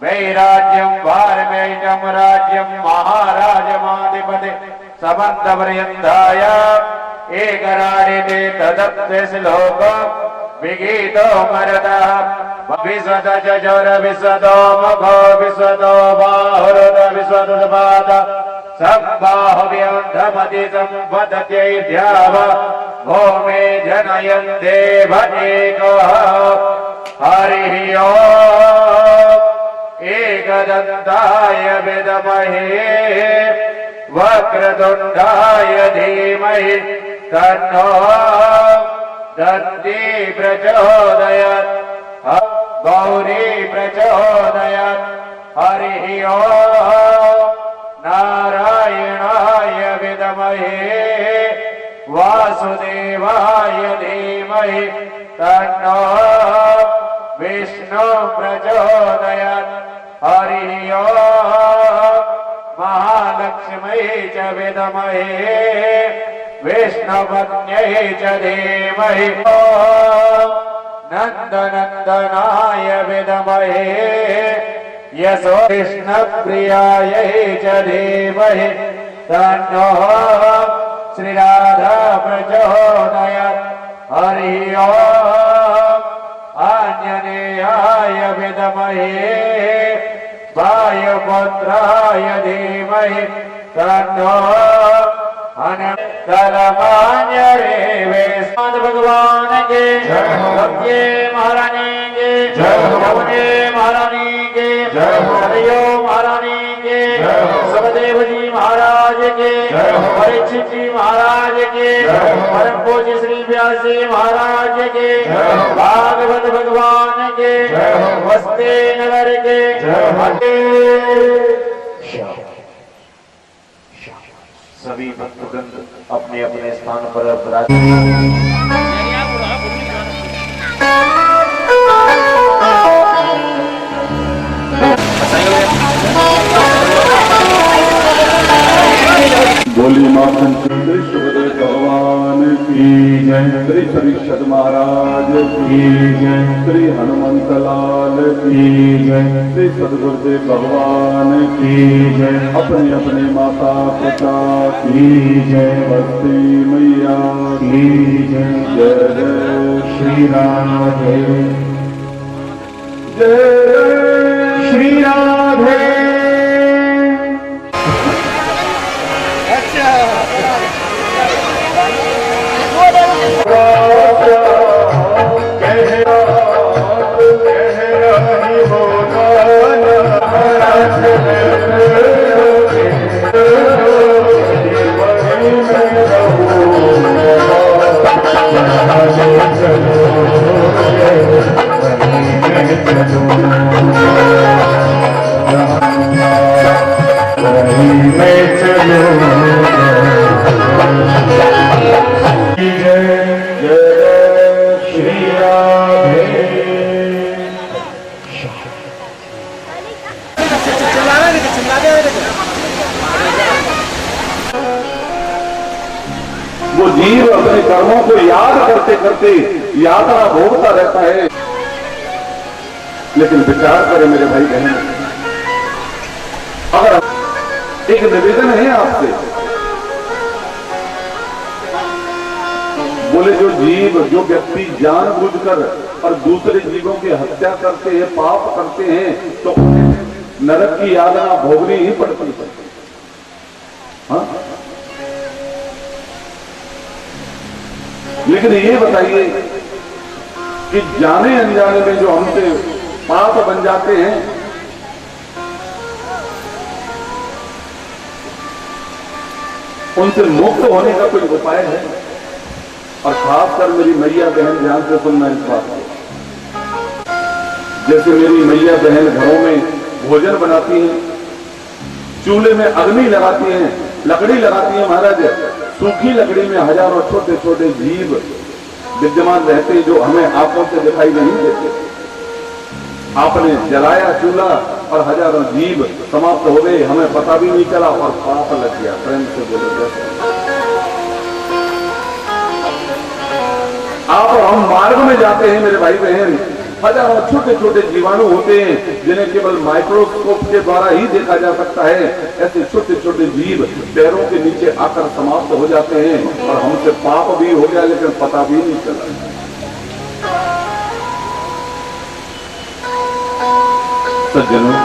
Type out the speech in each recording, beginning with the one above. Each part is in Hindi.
वैराज्यम वारमेयम राज्यम महाराजमाधिपति समन्तपर्यन्ताय एकराडिते तदप्ते श्लोक विगीतो मरतः विश्वत चचोर विश्वतो मुखो विश्वतो बाहुरुत विश्वतुष्पाद सम्बाहुव्यन्धमति सम्पतत्यै ध्याव भूमे जनयन्ते भजेको हरिः ओम् एकदन्ताय विद्महे वक्रतुण्डाय धीमहि तन्नो दन्ती प्रचोदयात् गौरी प्रचोदयात् हरिः ओम् नारायणाय विद्महे वासुदेवाय धीमहि तन्नो विष्णु प्रचोदयात् हरिः ओम् महालक्ष्मी च विद्महे विष्णुपत्न्यै च धीमहि ओम् नन्दनन्दनाय विद्महे यशो कृष्णप्रियायै च धीमहि तन्नो श्रीराधा प्रचोदयात् हरिः ओम् आञ्जनेयाय विद्महे वायुपुत्राय धीमहि तन्नो अनन्तरमान्यरे भगवान के सत्ये महारानी के यमुने महारानी के सरयो महारानी के सुखदेव जी महाराज के परीक्षित जी महाराज के परम पूज्य श्री व्यास जी महाराज के भागवत भगवान के वस्ते नगर के सभी भक्तगण अपने अपने स्थान पर बोली माता श्री सुखदेव भगवान की जय, श्री परीक्षित महाराज की जय, श्री हनुमंत लाल की जय, श्री सदगुरुदेव भगवान की जय, अपने अपने माता पिता की जय, भक्ति मैया की जय, जय जय श्री राधे, जय श्री राधे। वो जीव अपने कर्मों को याद करते करते यात्रा भोगता रहता है, लेकिन विचार करें मेरे भाई बहन, अगर एक निवेदन है आपसे, बोले जो जीव जो व्यक्ति जानबूझकर और दूसरे जीवों की हत्या करते हैं, पाप करते हैं, तो नरक की यातना भोगनी ही पड़ती है। हाँ? लेकिन ये बताइए कि जाने अनजाने में जो हमसे पाप बन जाते हैं, उनसे मुक्त होने का कोई उपाय है? और खासकर मेरी मैया बहन ध्यान से सुनना इस बात को। जैसे मेरी मैया बहन घरों में भोजन बनाती हैं, चूल्हे में अग्नि लगाती हैं, लकड़ी लगाती हैं, महाराज सूखी लकड़ी में हजारों छोटे छोटे जीव विद्यमान रहते हैं जो हमें आंखों से दिखाई नहीं देते। आपने जलाया चूल्हा और हजारों जीव समाप्त हो गए, हमें पता भी नहीं चला और पाप लग गया। प्रेम से बोले जैसे आप और हम मार्ग में जाते हैं मेरे भाई बहन, हजारों छोटे छोटे जीवाणु होते हैं जिन्हें केवल माइक्रोस्कोप के द्वारा ही देखा जा सकता है। ऐसे छोटे छोटे जीव पैरों के नीचे आकर समाप्त हो जाते हैं और हमसे पाप भी हो गया लेकिन पता भी नहीं चला। सज्जनों,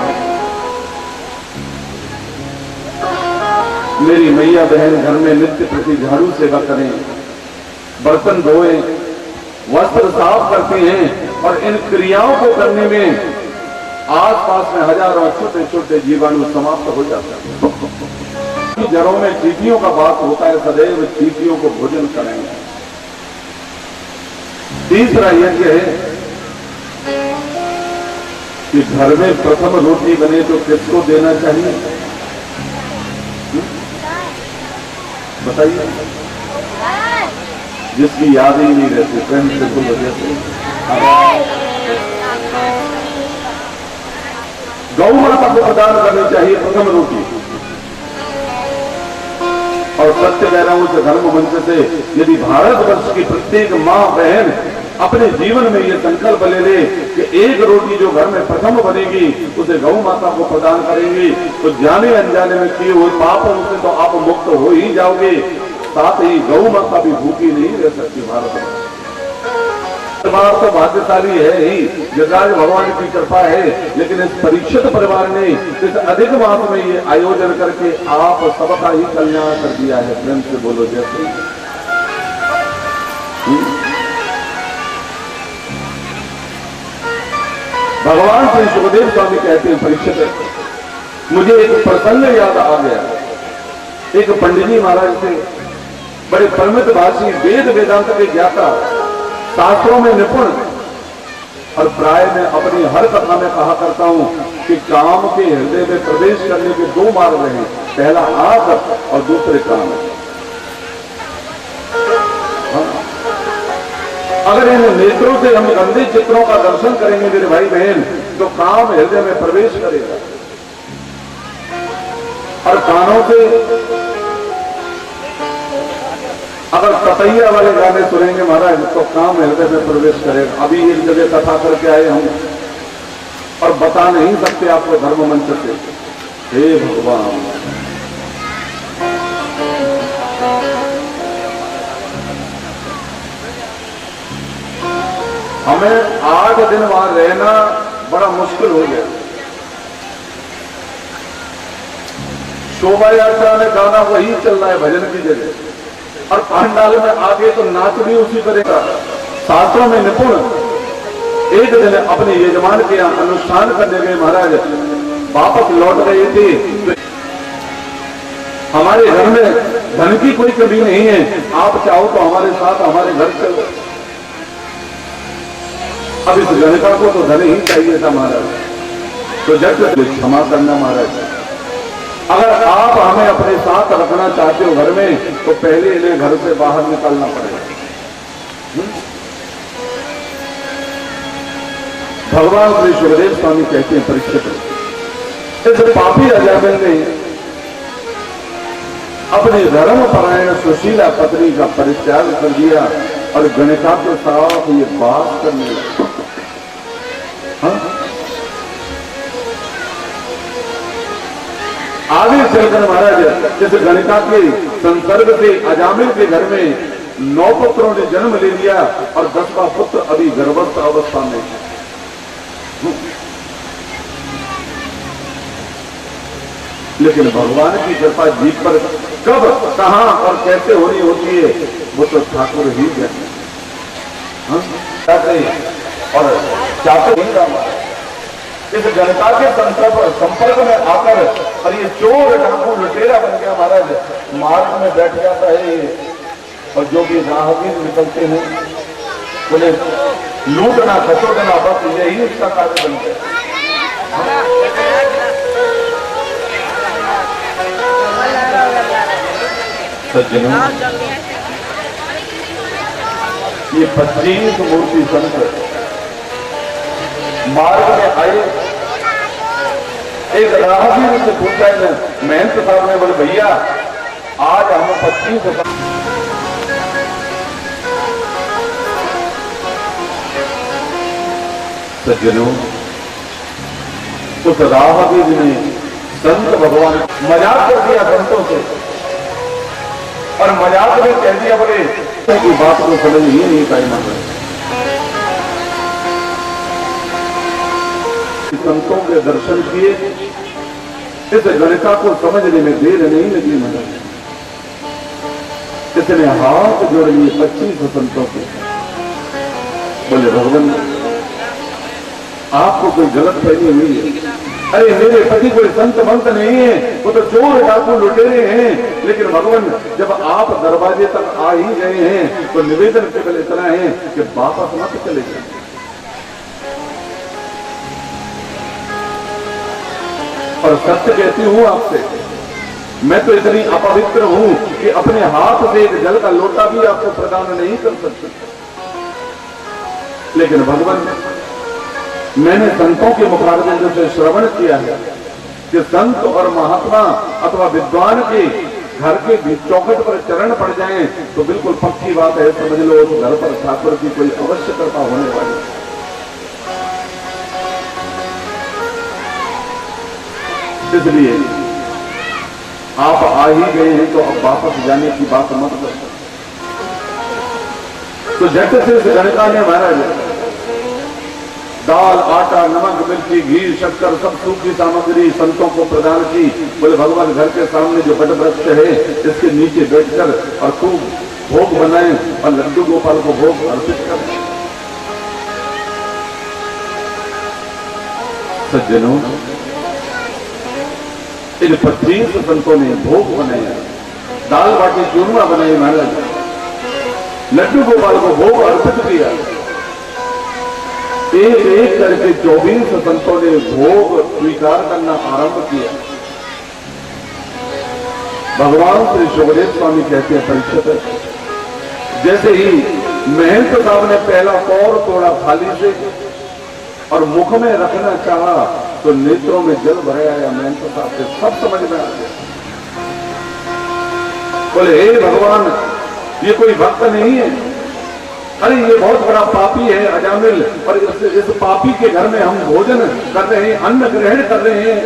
मेरी मैया बहन घर में नित्य प्रति झाड़ू सेवा करें, बर्तन धोएं, वस्त्र साफ करते हैं और इन क्रियाओं को करने में आसपास में हजारों छोटे छोटे जीवाणु समाप्त हो जाते हैं। जड़ों में चींटियों का वास होता है, सदैव चींटियों को भोजन करेंगे। तीसरा यज्ञ है कि घर में प्रथम रोटी बने तो किसको देना चाहिए? बताइए। जिसकी याद ही नहीं रहती, प्रेम से बोलो जैसे गौ माता को प्रदान करनी चाहिए प्रथम रोटी। और सत्य कह रहा हूं इस धर्म मंच से, यदि भारतवर्ष की प्रत्येक मां बहन अपने जीवन में ये संकल्प ले ले कि एक रोटी जो घर में प्रथम बनेगी उसे गौ माता को प्रदान करेंगी, तो जाने अनजाने में किए हुए पापों से तो आप मुक्त हो ही जाओगे, साथ ही गौ माता भी भूखी नहीं रह सकती। भारत तो भाग्यशाली है ही, यज्ञराज भगवान की कृपा है, लेकिन इस परीक्षित परिवार ने इस अधिक मास में ये आयोजन करके आप सबका ही कल्याण कर दिया है। प्रेम से बोलो जैसे। भगवान श्री सुखदेव स्वामी कहते हैं, परीक्षित मुझे एक प्रसंग याद आ गया। एक पंडित जी महाराज थे, बड़े परमित भाषी, वेद वेदांत के ज्ञाता, शास्त्रों में निपुण, और प्राय मैं अपनी हर कथा में कहा करता हूं कि काम के हृदय में प्रवेश करने के दो मार्ग हैं, पहला आंख और दूसरे कान। अगर इन नेत्रों से हम गंदे चित्रों का दर्शन करेंगे मेरे भाई बहन, तो काम हृदय में प्रवेश करेगा। और कानों से अगर सतैया वाले गाने सुनेंगे महाराज, तो काम हृदय में प्रवेश करेगा। अभी एक जगह कथा करके आए हम, और बता नहीं सकते आपको धर्म मंच से। हे भगवान, हमें 8 दिन वहां रहना बड़ा मुश्किल हो गया। शोभा यात्रा में गाना वही चल रहा है भजन की जगह, और पंडाल में आगे तो नाच भी उसी करेगा। शास्त्रों में निपुण एक दिन अपने यजमान के यहाँ अनुष्ठान करने गए महाराज, वापस लौट रहे थे। तो हमारे घर में धन की कोई कमी नहीं है, आप चाहो तो हमारे साथ हमारे घर चलो। अब इस गणिका को तो धन ही चाहिए था महाराज, तो जब क्षमा करना महाराज, अगर आप हमें अपने साथ रखना चाहते हो घर में, तो पहले इन्हें घर से बाहर निकालना पड़ेगा। भगवान श्री सुखदेव स्वामी कहते हैं, परीक्षित इस पापी अजामिल ने अपने धर्म परायण सुशीला पत्नी का परित्याग कर दिया और गणिका के साथ ये बात करने लगा। आगे चलकर महाराज जैसे गणिका के संसर्ग से अजामिल के घर में 9 पुत्रों ने जन्म ले लिया, और 10वां पुत्र अभी गर्भस्थ अवस्था में। लेकिन भगवान की कृपा जीव पर कब, कहां और कैसे होनी होती है, वो तो ठाकुर ही जानते हैं। और चाहते ही रहा इस गणिका के संपर्क में आकर, और ये चोर डाकू लुटेरा बन गया महाराज, मार्ग में बैठ जाता है ये, और जो भी राहगीर निकलते हैं बोले लूटना खसोटना, बस यही उसका कार्य बन गया। सज्जनों, ये 25 मूर्ति संत मार्ग में आए। एक राहगीर से पूछा है महंत साहब ने, बोले भैया आज हम 25 सज्जनों, उस राहगीर ने संत भगवान मजाक कर दिया संतों से, और मजाक में कह दिया, बोले की बात को समझ ही नहीं पाए मतलब। संतों के दर्शन किए, इस गणिका को समझने में देर नहीं लगी मतलब। इसने हाथ जोड़ लिए 25 संतों के, बोले भगवान आपको कोई गलत फहमी हुई है। अरे मेरे पति कोई संत मंत नहीं है, वो तो चोर डाकू लुटेरे हैं। लेकिन भगवान जब आप दरवाजे तक आ ही गए हैं तो निवेदन केवल इतना है कि वापस मत चले जाए। और सत्य कहती हूं आपसे, मैं तो इतनी अपवित्र हूं कि अपने हाथ से एक जल का लोटा भी आपको प्रदान नहीं कर सकती। लेकिन भगवान, मैंने संतों के मुखारबिंद से श्रवण किया है कि संत और महात्मा अथवा विद्वान के घर के बीच चौखट पर चरण पड़ जाएं तो बिल्कुल पक्की बात है, समझ लो उस घर पर ठाकुर की कोई आवश्यकता होने वाली। इसलिए आप आ ही गए हैं तो अब वापस जाने की बात मत करो। तो झट से इस गणिका ने महाराज दाल, आटा, नमक, मिर्ची, घी, शक्कर सब सूखी सामग्री संतों को प्रदान की। बोले भगवान घर के सामने जो बट वृक्ष है इसके नीचे बैठकर और खूब भोग बनाए और लड्डू गोपाल को भोग अर्पित करें। सज्जनों, इन 25 संतों ने भोग बनाया, दाल बाटी चूरमा बनाई महाराज, लड्डू गोपाल को भोग अर्पित किया। एक एक करके 24 संतों ने भोग स्वीकार करना आरंभ किया। भगवान श्री सुखदेव स्वामी कहते हैं, परीक्षित, जैसे ही महंत साहब ने पहला कौर तोड़ा थाली से और मुख में रखना चाहा तो नेत्रों में जल भर आया। महंत साहब से सब समझ में आ गया। बोले हे भगवान, ये कोई भक्त नहीं है, अरे ये बहुत बड़ा पापी है अजामिल, और इस पापी के घर में हम भोजन कर रहे हैं, अन्न ग्रहण कर रहे हैं।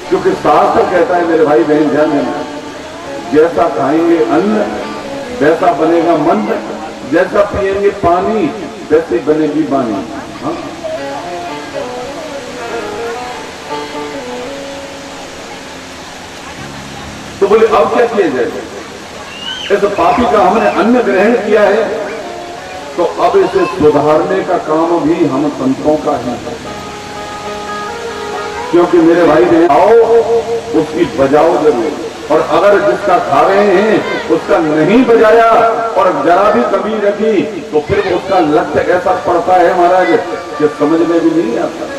क्योंकि शास्त्र कहता है मेरे भाई बहन ध्यान देना, जैसा खाएंगे अन्न वैसा बनेगा मन, जैसा पिएंगे पानी वैसी बनेगी वाणी। हाँ? तो बोले अब क्या किया जाए? इस पापी का हमने अन्न ग्रहण किया है तो अब इसे सुधारने का काम भी हम संतों का ही है। क्योंकि मेरे भाई ने आओ उसकी बजाओ जरूर, और अगर जिसका खा रहे हैं उसका नहीं बजाया और जरा भी कमी रखी तो फिर उसका लक्ष्य ऐसा पड़ता है महाराज कि समझ में भी नहीं आता।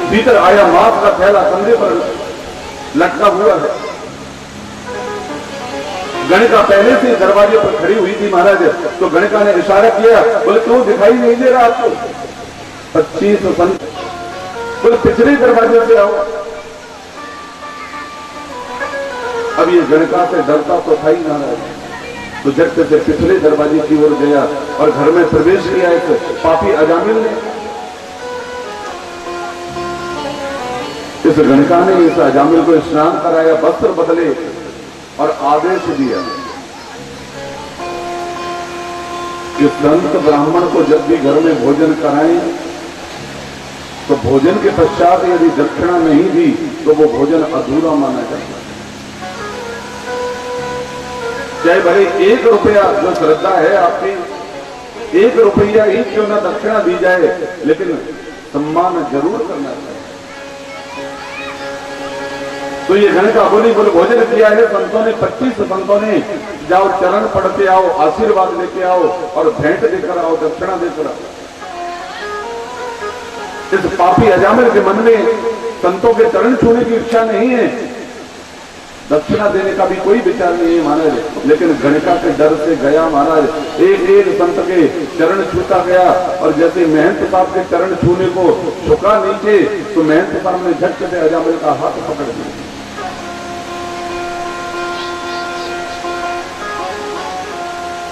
भीतर आया, मांस का थैला कंधे पर लटका हुआ है। गणिका पहले से दरवाजे पर खड़ी हुई थी महाराज, तो गणिका ने इशारा किया, बोले क्यों दिखाई नहीं दे रहा आपको? 25 संत, बोले पिछले दरवाजे से आओ। अब ये गणिका से डरता तो था ही महाराज, तो झट से पिछले दरवाजे की ओर गया और घर में प्रवेश किया एक पापी अजामिल ने। इस गणिका ने इस अजामिल को स्नान कराया, वस्त्र बदले और आदेश दिया कि संत ब्राह्मण को जब भी घर में भोजन कराएं तो भोजन के पश्चात यदि दक्षिणा नहीं दी तो वो भोजन अधूरा माना जाता है। चाहे भाई 1 रुपया जो श्रद्धा है आपकी, 1 रुपया ही क्यों ना दक्षिणा दी जाए, लेकिन सम्मान जरूर करना चाहिए। तो ये गणिका बोली, बोले भोजन किया है संतों ने, 25 संतों ने, जाओ चरण पढ़ते आओ, आशीर्वाद लेके आओ और भेंट देकर आओ, दक्षिणा देकर आओ। इस पापी अजामिल के मन में संतों के चरण छूने की इच्छा नहीं है, दक्षिणा देने का भी कोई विचार नहीं है महाराज। लेकिन गणिका के डर से गया महाराज, एक एक संत के चरण छूता गया, और जैसे महंत साहब के चरण छूने को झुका नीचे तो महंत साहब ने झट से अजामिल का हाथ पकड़ लिया।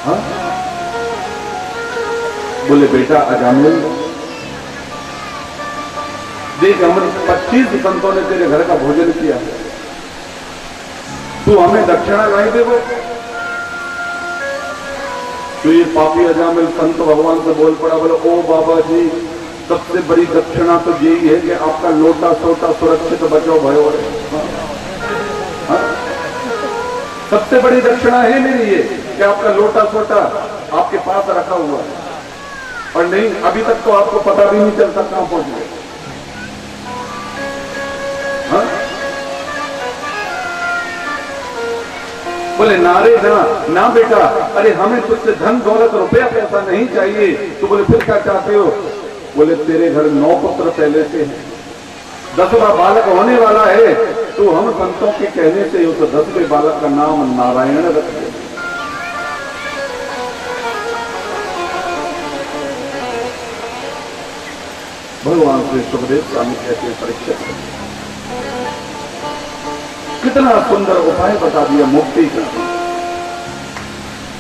हाँ? बोले बेटा अजामिल, देख हमने 25 संतों ने तेरे घर का भोजन किया, तू हमें दक्षिणा नहीं देवो? तो ये पापी अजामिल संत भगवान से बोल पड़ा, बोले ओ बाबा जी, सबसे बड़ी दक्षिणा तो यही है कि आपका लोटा सोटा सुरक्षित बचाओ भयो है। सबसे बड़ी दक्षिणा है मेरी ये कि आपका लोटा सोटा आपके पास रखा हुआ है, और नहीं अभी तक तो आपको पता भी नहीं चलता कहां पहुंच गए। हाँ? बोले नारे ना बेटा, अरे हमें तुझसे धन दौलत रुपया पैसा नहीं चाहिए। तो बोले फिर क्या चाहते हो? बोले तेरे घर 9 पुत्र पहले से हैं, 10वां बालक होने वाला है, तो हम संतों के कहने से उस 10वें बालक का नाम नारायण रख दिया। भगवान श्री सुखदेव स्वामी कहते हैं परीक्षित, कितना सुंदर उपाय बता दिया मुक्ति का।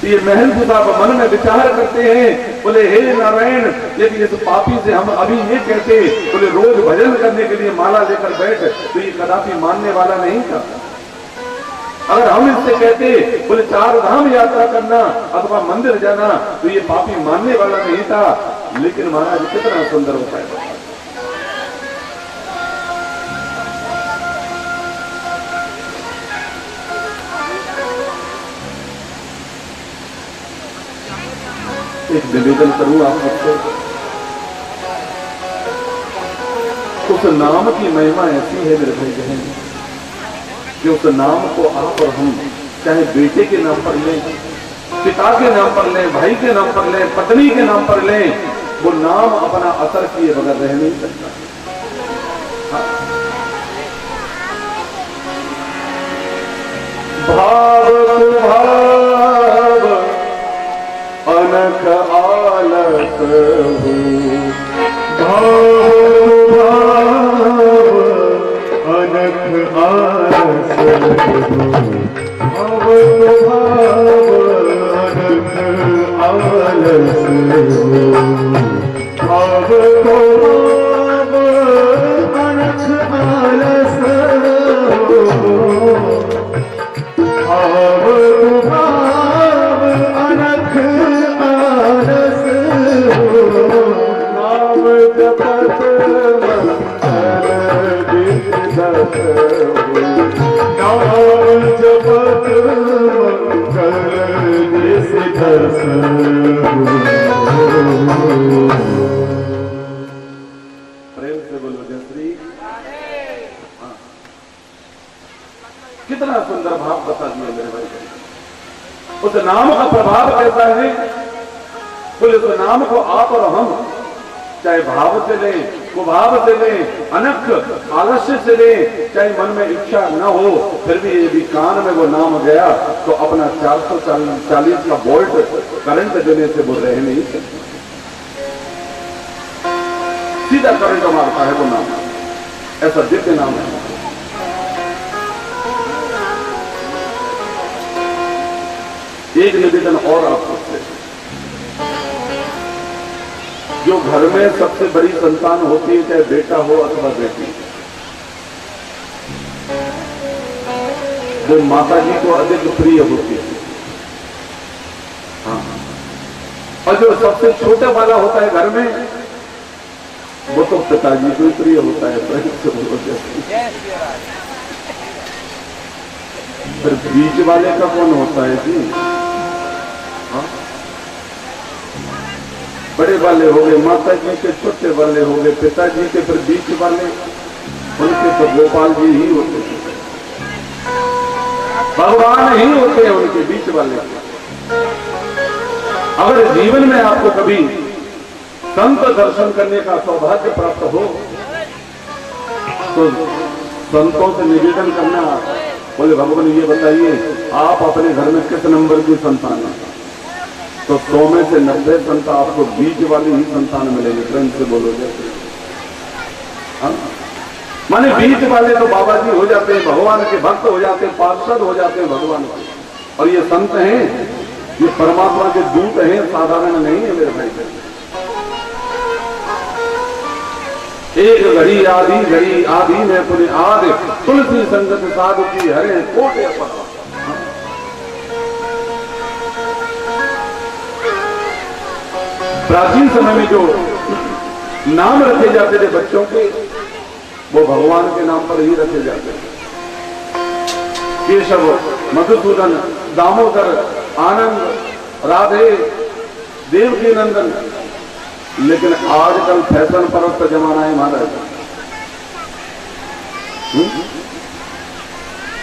ये महल साहब मन में विचार करते हैं, बोले हे नारायण, यदि इस पापी से हम अभी ये कहते, बोले रोज भजन करने के लिए माला लेकर बैठ, तो ये कदापि मानने वाला नहीं था। अगर हम इससे कहते, बोले 4 धाम यात्रा करना अथवा मंदिर जाना, तो ये पापी मानने वाला नहीं था। लेकिन महाराज कितना सुंदर उपाय बताया। एक निवेदन करूं आप सबसे, उस नाम की महिमा ऐसी है मेरे भाई बहन, कि उस नाम को आप और हम चाहे बेटे के नाम पर लें, पिता के नाम पर लें, भाई के नाम पर लें, पत्नी के नाम पर लें, वो नाम अपना असर किए बगैर रह नहीं सकता। भाव भाव अनख आलस हो, भाव भाव अनख आलस हो, भाव भाव अनख आलस हो, भाव भाव अनख आलस हो, भाव भाव अनख आलस हो, नाम जपत मंगल दिनदत हो, नाम जपत मंगल दिनदत हो। प्रेम से बोलो जय श्री। कितना सुंदर भाव बता दिया मेरे भाई। उस नाम का प्रभाव कैसा है? बोले उस नाम को आप और हम चाहे भाव से लें, कुभाव से लें, अनख आलस्य से लें, चाहे मन में इच्छा न हो, फिर भी यदि कान में वो नाम गया तो अपना 440 का वोल्ट करंट देने से वो रह नहीं सकता। सीधा करंट मारता है वो नाम, ऐसा दिव्य नाम है। एक निवेदन और आप सबसे, जो घर में सबसे बड़ी संतान होती है, चाहे बेटा हो अथवा बेटी, वो माता जी को अधिक प्रिय होती है। हाँ। और जो सबसे छोटा वाला होता है घर में, वो तो पिताजी को प्रिय होता है। फिर बीच वाले का कौन होता है जी? हाँ? बड़े वाले हो गए माता जी के, छोटे वाले हो गए पिताजी के, फिर बीच वाले उनके तो गोपाल जी ही होते हैं, भगवान ही होते हैं उनके बीच वाले। अगर जीवन में आपको कभी संत दर्शन करने का सौभाग्य प्राप्त हो, तो संतों से निवेदन करना, बोले भगवान ये बताइए आप अपने घर में किस नंबर की संतान है? तो 100 में से 90 संतान आपको बीच वाली ही संतान मिलेगी। प्रेम से बोलो जैसे। माने बीच वाले तो बाबा जी हो जाते हैं, भगवान के भक्त हो जाते हैं, पार्षद हो जाते हैं भगवान के। और ये संत हैं, ये परमात्मा के दूत हैं, साधारण नहीं है मेरे भाई। एक घड़ी आधी में पुनि आदि, तुलसी संगत साधु की हरे कोटे पर। प्राचीन समय में जो नाम रखे जाते थे बच्चों के, वो भगवान के नाम पर ही रखे जाते थे। केशव, मधुसूदन, दामोदर, आनंद, राधे, देवकी नंदन। लेकिन आजकल फैशन परस्त जमाना है महाराज।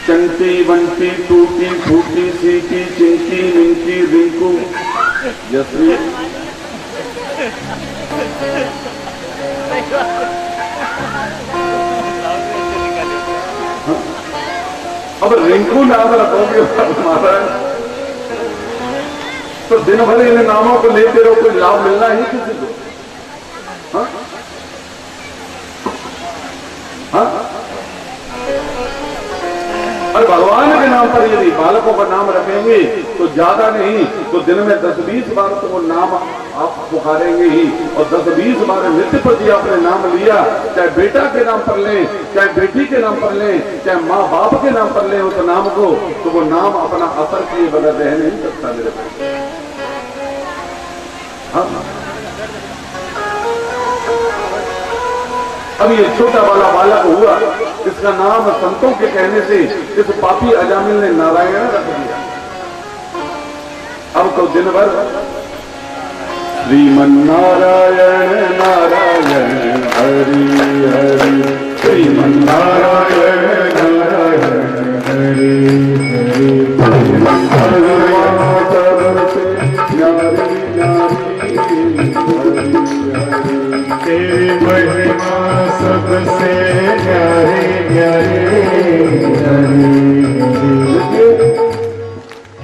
चंटी बंटी टूटी फूटी सीटी चिंकी मिंकी रिंकू जसवी। अब रिंकू नाम रखोगे महाराज तो दिन भर इन नामों को लेते रहो, कोई लाभ मिलना ही किसी को? हाँ? हाँ? और भगवान के नाम पर यदि बालकों का नाम रखेंगे तो ज्यादा नहीं तो दिन में 10-20 बार तो वो नाम आप पुकारेंगे ही। और 10-20 बार नित्य प्रति आपने नाम लिया, चाहे बेटा के नाम पर लें, चाहे बेटी के नाम पर लें, चाहे माँ बाप के नाम पर लें उस नाम को, तो वो नाम अपना असर किए बगैर रह नहीं सकता मेरे भाई। हाँ? अब ये छोटा वाला बालक हुआ, इसका नाम संतों के कहने से इस पापी अजामिल ने नारायण रख दिया। अब तो दिन भर श्रीमन नारायण नारायण हरि हरि, श्रीमन नारायण नारायण हरि हरि, तेरी महिमा सबसे न्यारी न्यारी।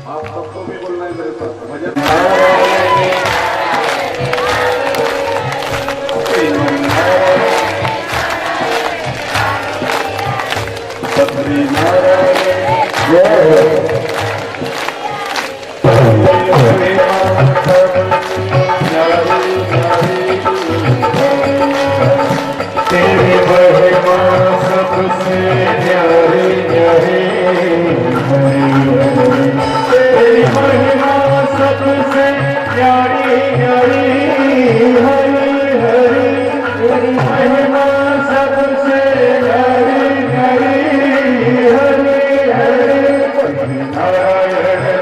आप सबको भी बोलना है मेरे साथ भजन। बद्री नारायण तेरी महिमा सबसे न्यारी न्यारी, तेरी महिमा सबसे न्यारी न्यारी, हरि हरि, तेरी महिमा सबसे न्यारी न्यारी, हरि हरि, नारायण नारायण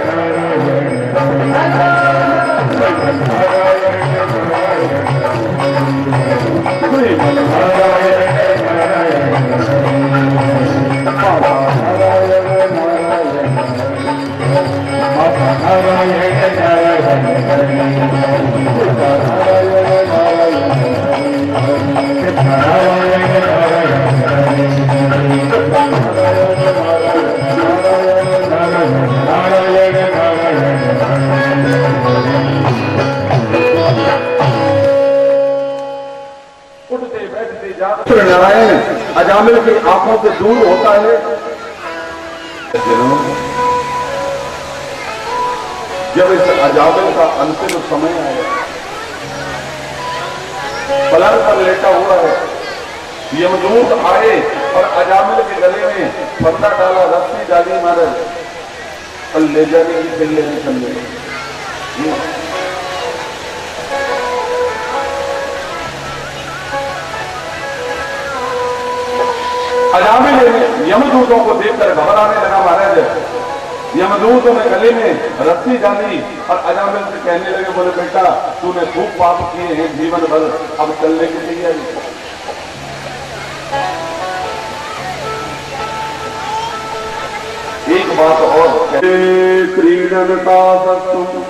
नारायण अजामिल की आंखों से दूर होता है। जब इस अजामिल का अंतिम समय आया, पलंग पर लेटा हुआ है, यमदूत आए और अजामिल के गले में फंदा डाला, रस्सी डाली, मारे और ले जाने की फिर लेने चलने। अजामिल यमदूतों को देखकर घबराने लगा महाराज। यमदूतों ने गले में रस्सी डाली और अजामिल से कहने लगे, बोले बेटा तूने खूब पाप किए हैं जीवन भर, अब चलने की तैयारी। एक बात और, क्रीडन का पुत्र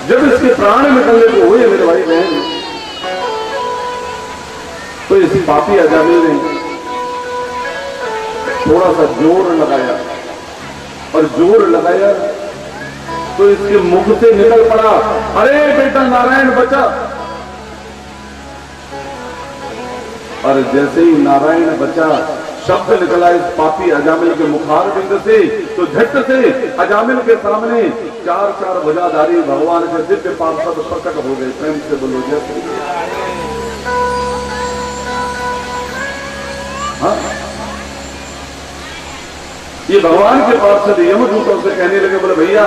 जब इसके प्राण निकलने को हुए मेरे भाई बहन, तो इस पापी अजामिल ने थोड़ा सा जोर लगाया और जोर लगाया तो इसके मुख से निकल पड़ा, अरे बेटा नारायण बचा। और जैसे ही नारायण बचा, शब्द निकला इस पापी अजामिल के मुखार बिंद से, तो झट से अजामिल के सामने चार चार भुजाधारी भगवान के दिव्य पार्षद प्रकट हो गए। प्रेम से बोलो जय श्री राम। हाँ? ये भगवान के पार्षद यमदूतों से कहने लगे, बोले भैया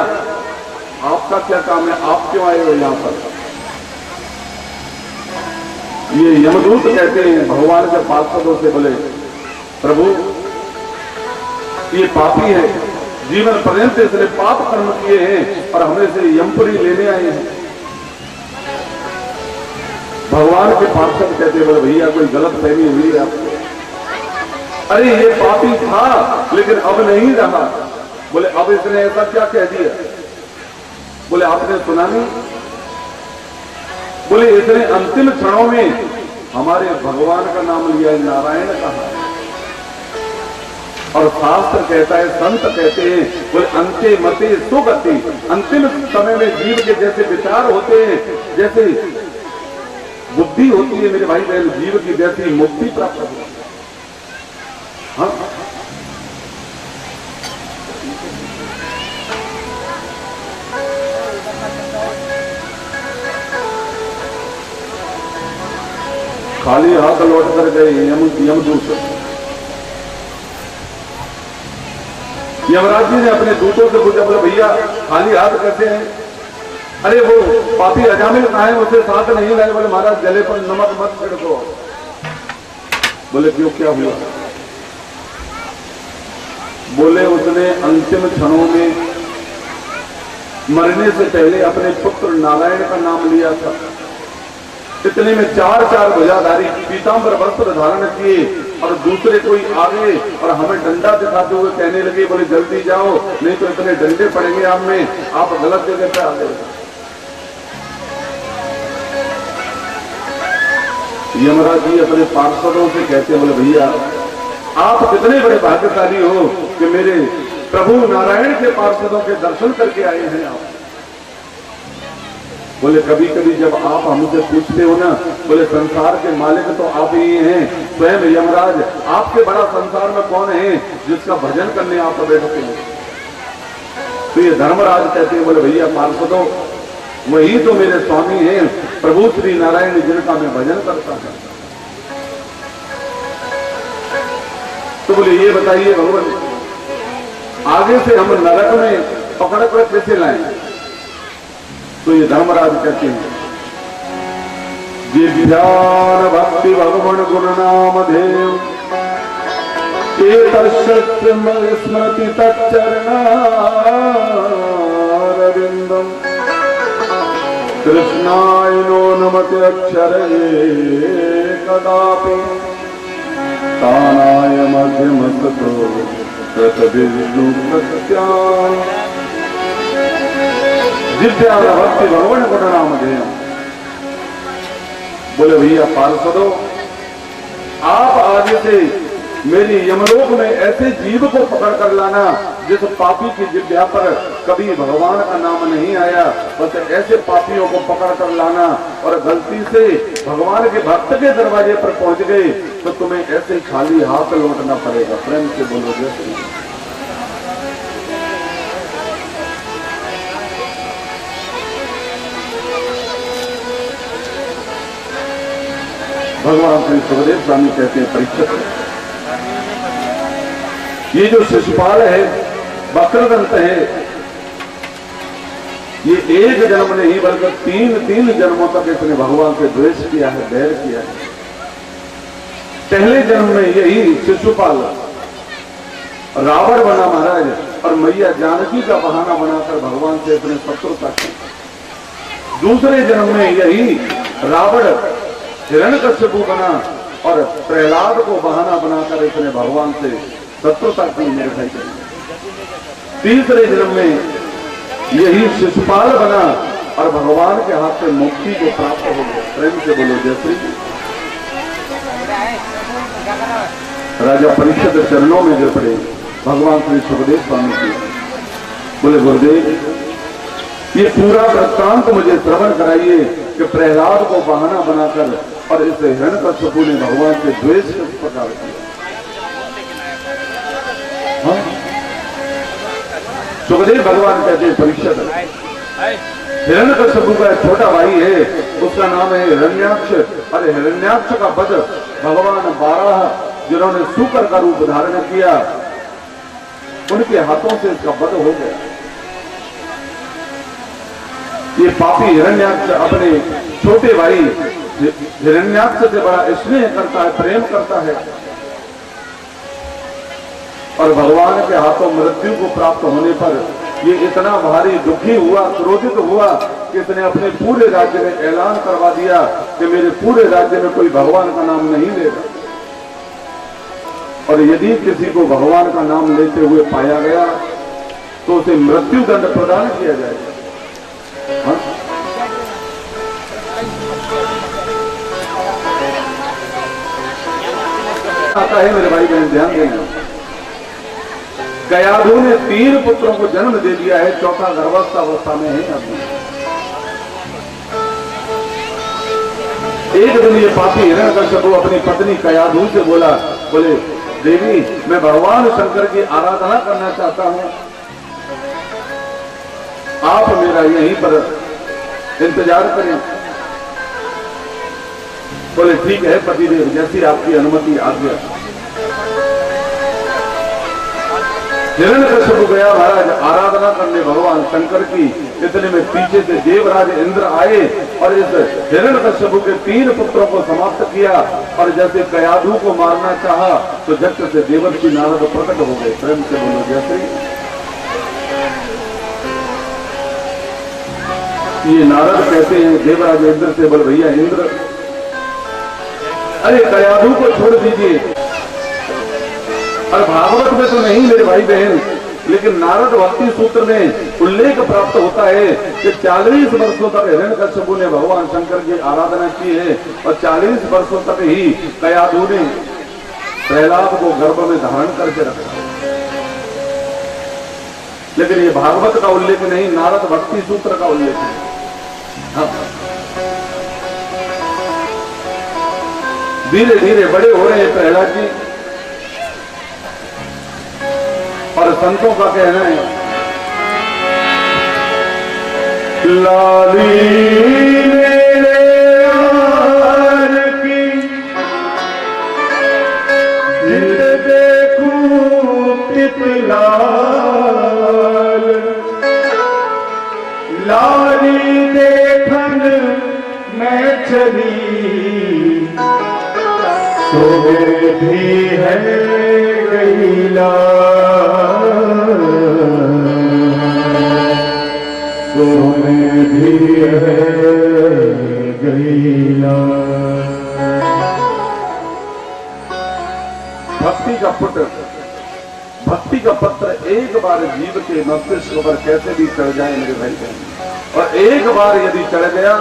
आपका क्या काम है, आप क्यों आए हो यहां पर? ये यमदूत कहते हैं भगवान के पार्षदों से, बोले प्रभु ये पापी है, जीवन पर्यंत इसने पाप कर्म किए हैं और हमें से यमपुरी लेने आए हैं। भगवान के पार्षद कहते बोले भैया कोई गलत फहमी हुई है आपको। अरे ये पापी था लेकिन अब नहीं रहा। बोले अब इसने ऐसा क्या कह दिया? बोले आपने सुना नहीं? बोले इसने अंतिम क्षणों में हमारे भगवान का नाम लिया, नारायण कहा। और शास्त्र कहता है, संत कहते हैं, बोले अंते मते सुगति, अंतिम समय में जीव के जैसे विचार होते हैं, जैसे बुद्धि होती है मेरे भाई बहन, जीव की जैसी मुक्ति प्राप्त होती है। हाँ? खाली हाथ लौट कर गए यमदूत। यमराज जी ने अपने दूतों से पूछा, बोले भैया खाली हाथ कैसे हैं? अरे वो पापी अजामिल कहाँ है, उसे साथ नहीं लाए। बोले महाराज गले पर नमक मत छिड़को। बोले क्यों, क्या हुआ? बोले उसने अंतिम क्षणों में मरने से पहले अपने पुत्र नारायण का नाम लिया था। इतने में चार चार भुजाधारी पीतांबर वस्त्र धारण किए और दूसरे कोई आगे और हमें डंडा दिखाते हुए कहने लगे, बोले जल्दी जाओ नहीं तो इतने डंडे पड़ेंगे आप में, आप गलत जगह पे आ गए। यमराज जी अपने पार्षदों से कहते, बोले भैया आप कितने बड़े भाग्यशाली हो कि मेरे प्रभु नारायण के पार्षदों के दर्शन करके आए हैं आप। बोले कभी कभी जब आप हमसे पूछते हो ना, बोले संसार के मालिक तो आप ही हैं, स्वयं यमराज, आपके बड़ा संसार में कौन है जिसका भजन करने आप बैठते हैं? तो ये धर्मराज कहते हैं, बोले भैया पार्षदों वही तो मेरे स्वामी हैं, प्रभु श्री नारायण जिनका मैं भजन करता हूं। तो बोले ये बताइए भगवान आगे से हम नरक में पकड़ कर कैसे लाएं? तो ये धर्मराज कहते हैं, जिज्ञान भक्ति भगवान गुण नाम देव स्मृति तच्चरणारविंदम कृष्णाय नो नमते अक्षरे कदापि तानाय मध्यमसतो कृतविष्णु प्रत्यान जिज्ञान भक्ति भगवान गुण नाम देव। बोले भैया पार्षदों आप आगे से मेरी यमलोक में ऐसे जीव को पकड़ कर लाना जिस पापी की जिह्वा पर कभी भगवान का नाम नहीं आया, बस ऐसे पापियों को पकड़ कर लाना और गलती से भगवान के भक्त के दरवाजे पर पहुंच गए तो तुम्हें ऐसे खाली हाथ लौटना पड़ेगा। प्रेम से बोलो जय श्री राम। भगवान श्री सुखदेव स्वामी कहते हैं, परीक्षित ये जो शिशुपाल है, वक्रदंत है, ये एक जन्म नहीं बल्कि तीन जन्मों तक इसने भगवान से द्वेष किया है, बैर किया है। पहले जन्म में यही शिशुपाल रावण बना महाराज और मैया जानकी का बहाना बनाकर भगवान से इसने शत्रुता की। दूसरे जन्म में यही रावण हिरण्यकश्यप बना और प्रहलाद को बहाना बनाकर इसने भगवान से शत्रुता की मेरे भाई। तीसरे जन्म में यही शिशुपाल बना और भगवान के हाथ से मुक्ति को प्राप्त हो गया। प्रेम से बोलो जय श्री। राजा परीक्षित चरणों में गिर पड़े भगवान श्री सुखदेव स्वामी जी। बोले गुरुदेव ये पूरा वृत्तांत मुझे श्रवण कराइए कि प्रहलाद को बहाना बनाकर और इस हिरण्यकश्यप ने भगवान से द्वेष किस प्रकार किया। सुखदेव भगवान कहते हैं परीक्षित, हिरण्यकशिपु का एक छोटा भाई है, उसका नाम है हिरण्याक्ष। अरे हिरण्याक्ष का वध भगवान 12 जिन्होंने सूकर का रूप धारण किया, उनके हाथों से इसका वध हो गया। ये पापी हिरण्याक्ष अपने छोटे भाई हिरण्याक्ष से बड़ा स्नेह करता है, प्रेम करता है, और भगवान के हाथों मृत्यु को प्राप्त होने पर ये इतना भारी दुखी हुआ, क्रोधित हुआ कि इसने अपने पूरे राज्य में ऐलान करवा दिया कि मेरे पूरे राज्य में कोई भगवान का नाम नहीं लेगा, और यदि किसी को भगवान का नाम लेते हुए पाया गया तो उसे मृत्यु दंड प्रदान किया जाएगा। हाँ? आता है मेरे भाई बहन, ध्यान देना, कयाधु ने 3 पुत्रों को जन्म दे दिया है, चौथा गर्भस्थ अवस्था में है अभी। एक दिन ये पापी हिरण्यकशिपु अपनी पत्नी कयाधु से बोले देवी, मैं भगवान शंकर की आराधना करना चाहता हूं, आप मेरा यहीं पर इंतजार करें। बोले ठीक है पतिदेव, जैसी आपकी अनुमति आज्ञा। हिरण्यकशिपु गया महाराज आराधना करने भगवान शंकर की। इतने में पीछे से देवराज इंद्र आए और इस हिरण्यकशिपु के 3 पुत्रों को समाप्त किया, और जैसे कयाधु को मारना चाहा तो झट से देवर्षि नारद प्रकट हो गए। प्रेम से बोलो जय श्री। ये नारद कहते हैं देवराज इंद्र से, बोल भैया इंद्र, अरे कयाधु को छोड़ दीजिए। और भागवत में तो नहीं मेरे भाई बहन, लेकिन नारद भक्ति सूत्र में उल्लेख प्राप्त होता है कि 40 वर्षों तक हिरण्यकशिपु ने भगवान शंकर की आराधना की है, और 40 वर्षों तक ही कयाधु ने प्रहलाद को गर्भ में धारण करके रखा। लेकिन ये भागवत का उल्लेख नहीं, नारद भक्ति सूत्र का उल्लेख है। हाँ। धीरे धीरे बड़े हो रहे हैं प्रहलाद जी, और संतों का कहना है लाली मेरे यार की जिद देखूं तितलाल, लाली देखन मैं चली तो भी है गईला, तो भी है गईला। भक्ति का पुत्र, भक्ति का पत्र एक बार जीव के मस्तिष्क पर कैसे भी चढ़ जाए मेरे भाई बहन, और एक बार यदि चढ़ गया